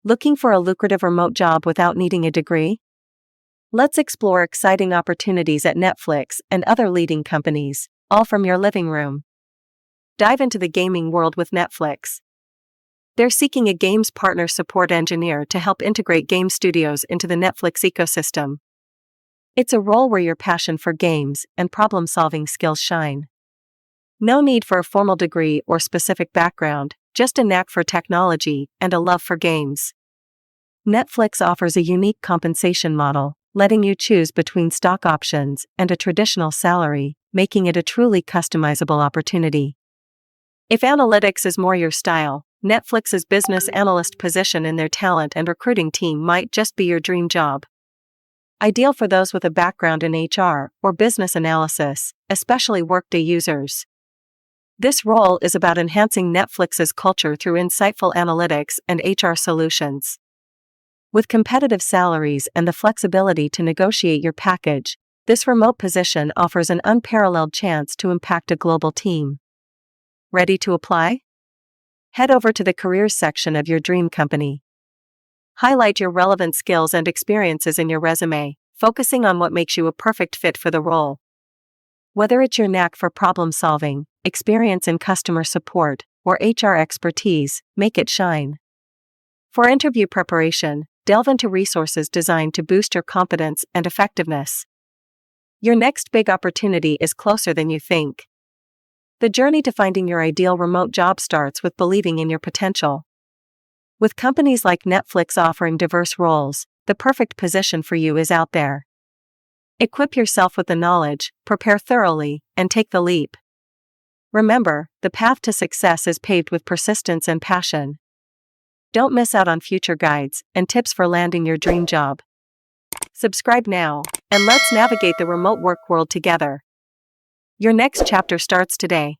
Looking for a lucrative remote job without needing a degree? Let's explore exciting opportunities at Netflix and other leading companies, all from your living room. Dive into the gaming world with Netflix. They're seeking a games partner support engineer to help integrate game studios into the Netflix ecosystem. It's a role where your passion for games and problem-solving skills shine. No need for a formal degree or specific background, just a knack for technology and a love for games. Netflix offers a unique compensation model, letting you choose between stock options and a traditional salary, making it a truly customizable opportunity. If analytics is more your style, Netflix's business analyst position in their talent and recruiting team might just be your dream job. Ideal for those with a background in HR or business analysis, especially Workday users. This role is about enhancing Netflix's culture through insightful analytics and HR solutions. With competitive salaries and the flexibility to negotiate your package, this remote position offers an unparalleled chance to impact a global team. Ready to apply? Head over to the careers section of your dream company. Highlight your relevant skills and experiences in your resume, focusing on what makes you a perfect fit for the role. Whether it's your knack for problem solving, experience in customer support, or HR expertise, make it shine. For interview preparation, delve into resources designed to boost your confidence and effectiveness. Your next big opportunity is closer than you think. The journey to finding your ideal remote job starts with believing in your potential. With companies like Netflix offering diverse roles, the perfect position for you is out there. Equip yourself with the knowledge, prepare thoroughly, and take the leap. Remember, the path to success is paved with persistence and passion. Don't miss out on future guides and tips for landing your dream job. Subscribe now, and let's navigate the remote work world together. Your next chapter starts today.